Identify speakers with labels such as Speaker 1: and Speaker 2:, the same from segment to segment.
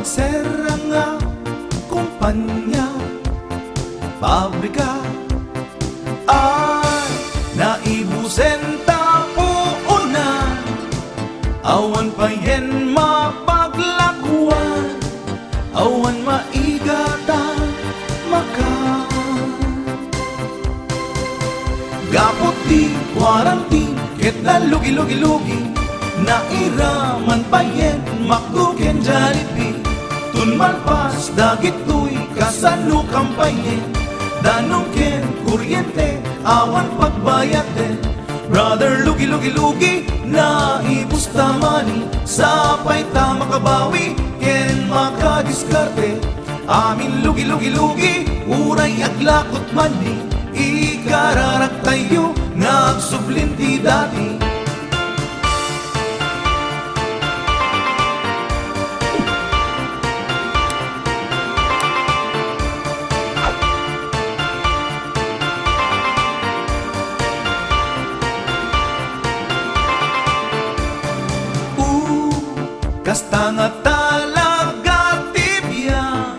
Speaker 1: magsera nga kumpanya, pabrika ay naibusen tapuunan, awan pa yen mapaglakuan, awan maigatan makan. Gapot di quarantine, ket na lugi-lugi-lugi, nairaman pa yen makduken Jollibee. Tun malpas dagit tuy kasano kampayen, danong ken kuryente awan pagbayad din. Brother lugi-lugi-lugi, naibus ta money, sapay ta makabawi ken makadiskarte. Amin lugi-lugi-lugi, uray aglakot mani, ikararak tayo nagsublinti dati. Kasta nga talaga tibya,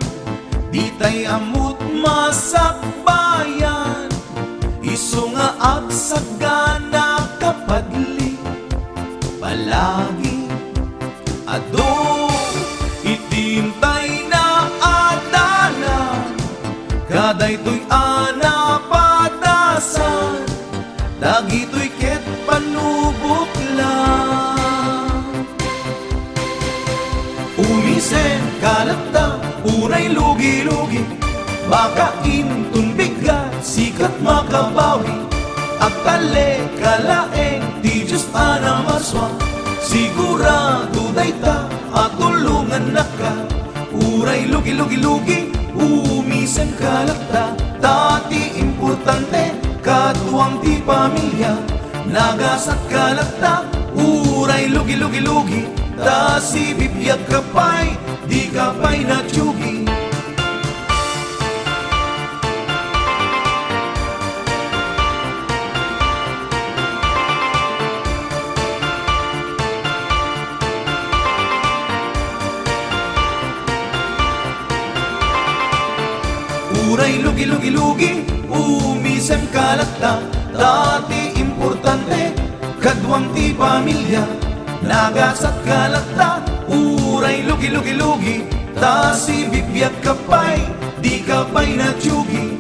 Speaker 1: di tay amut masakbayan, iso nga agsagana kapadli palagi. Ado itintay na adala, kaday to'y anapadasan, dagito'y ket panubok lang. Umisen kalata, unay lugi-lugi, baka intun bigat, sikat makabawi. Agtale kalaeng, di Diyos anamaswa, sigurado day ta, at tulungan na ka. Uray lugi-lugi-lugi, umisen kalata, dati importante, katuwang di pamilya. Nagasat kalata, uray lugi-lugi-lugi, ta si bibiyag kapay, di kapay na tiyugi. Uray lugi-lugi-lugi, umisem kalata, dati importante, kadwang ti pamilya. Nagasat kalata, uray lugi-lugi-lugi, ta si bibiyag kapay, di kapay na tiyugi.